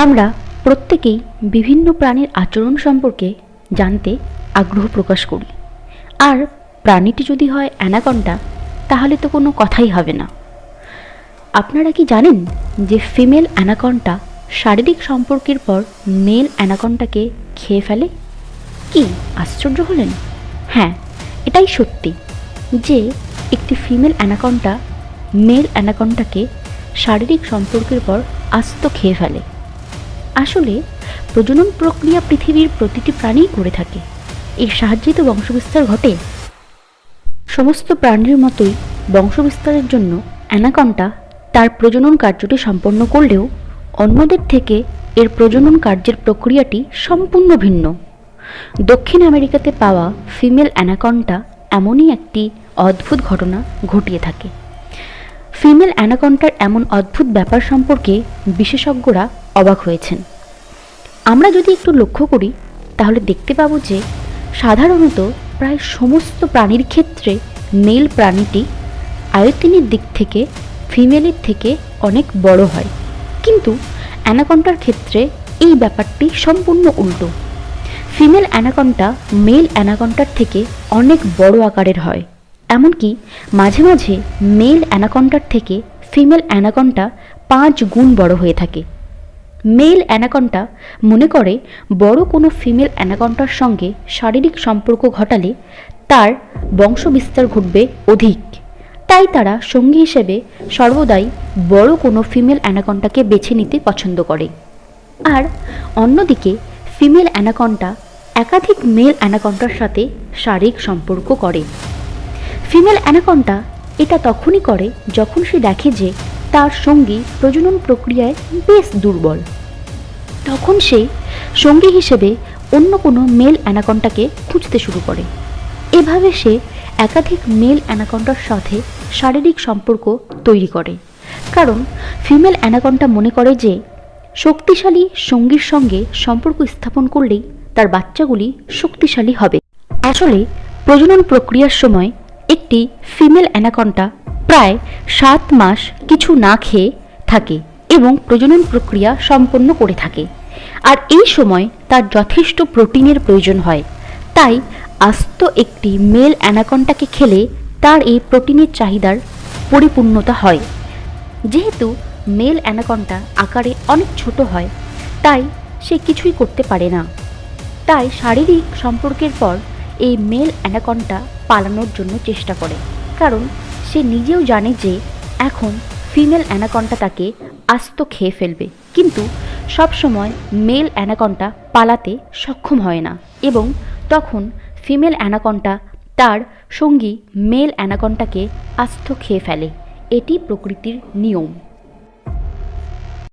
আমরা প্রত্যেকেই বিভিন্ন প্রাণীর আচরণ সম্পর্কে জানতে আগ্রহ প্রকাশ করি। আর প্রাণীটি যদি হয় অ্যানাকন্ডা, তাহলে তো কোনো কথাই হবে না। আপনারা কি জানেন যে ফিমেল অ্যানাকন্ডা শারীরিক সম্পর্কের পর মেল অ্যানাকন্ডাকে খেয়ে ফেলে? কি আশ্চর্য হলেন? হ্যাঁ, এটাই সত্যি যে একটি ফিমেল অ্যানাকন্ডা মেল অ্যানাকন্ডাকে শারীরিক সম্পর্কের পর আস্ত খেয়ে ফেলে। আসলে প্রজনন প্রক্রিয়া পৃথিবীর প্রতিটি প্রাণীই করে থাকে। এর সাহায্যে তো বংশবিস্তার ঘটে। সমস্ত প্রাণীর মতোই বংশবিস্তারের জন্য অ্যানাকন্ডা তার প্রজনন কার্যটি সম্পন্ন করলেও অন্যদের থেকে এর প্রজনন কার্যের প্রক্রিয়াটি সম্পূর্ণ ভিন্ন। দক্ষিণ আমেরিকাতে পাওয়া ফিমেল অ্যানাকন্ডা এমনই একটি অদ্ভুত ঘটনা ঘটিয়ে থাকে। ফিমেল অ্যানাকন্ডার এমন অদ্ভুত ব্যাপার সম্পর্কে বিশেষজ্ঞরা অবাক হয়েছেন। আমরা যদি একটু লক্ষ্য করি তাহলে দেখতে পাবো যে সাধারণত প্রায় সমস্ত প্রাণীর ক্ষেত্রে মেল প্রাণীটি আয়তনের দিক থেকে ফিমেলের থেকে অনেক বড় হয়, কিন্তু অ্যানাকন্ডার ক্ষেত্রে এই ব্যাপারটি সম্পূর্ণ উল্টো। ফিমেল অ্যানাকন্ডা মেল অ্যানাকন্ডার থেকে অনেক বড় আকারের হয়। এমনকি মাঝে মাঝে মেল অ্যানাকন্ডার থেকে ফিমেল অ্যানাকন্ডা 5 গুণ বড় হয়ে থাকে। মেল অ্যানাকন্ডা মনে করে বড় কোনো ফিমেল অ্যানাকন্ডার সঙ্গে শারীরিক সম্পর্ক ঘটালে তার বংশবিস্তার ঘটবে অধিক, তাই তারা সঙ্গী হিসেবে সর্বদাই বড় কোনো ফিমেল অ্যানাকন্ডাকে বেছে নিতে পছন্দ করে। আর অন্যদিকে ফিমেল অ্যানাকন্ডা একাধিক মেল অ্যানাকন্ডার সাথে শারীরিক সম্পর্ক করে। ফিমেল অ্যানাকন্ডা এটা তখনই করে যখন সে দেখে যে তার সঙ্গী প্রজনন প্রক্রিয়ায় বেশ দুর্বল। তখন সে সঙ্গী হিসেবে অন্য কোনো মেল অ্যানাকন্ডাকে খুঁজতে শুরু করে। এভাবে সে একাধিক মেল অ্যানাকন্ডার সাথে শারীরিক সম্পর্ক তৈরি করে, কারণ ফিমেল অ্যানাকন্ডা মনে করে যে শক্তিশালী সঙ্গীর সঙ্গে সম্পর্ক স্থাপন করলেই তার বাচ্চাগুলি শক্তিশালী হবে। আসলে প্রজনন প্রক্রিয়ার সময় একটি ফিমেল অ্যানাকন্ডা প্রায় 7 মাস কিছু না খেয়ে থাকে এবং প্রজনন প্রক্রিয়া সম্পন্ন করে থাকে। আর এই সময় তার যথেষ্ট প্রোটিনের প্রয়োজন হয়, তাই আস্ত একটি মেল অ্যানাকন্ডাকে খেলে তার এই প্রোটিনের চাহিদার পরিপূর্ণতা হয়। যেহেতু মেল অ্যানাকন্ডা আকারে অনেক ছোট হয়, তাই সে কিছুই করতে পারে না। তাই শারীরিক সম্পর্কের পর এই মেল অ্যানাকন্ডা পালানোর জন্য চেষ্টা করে, কারণ সে নিজেও জানে যে এখন ফিমেল অ্যানাকন্ডা তাকে আস্ত খেয়ে ফেলবে, কিন্তু সবসময় মেল অ্যানাকন্ডা পালাতে সক্ষম হয় না এবং তখন ফিমেল অ্যানাকন্ডা তার সঙ্গী মেল অ্যানাকন্ডাকে আস্ত খেয়ে ফেলে। এটি প্রকৃতির নিয়ম।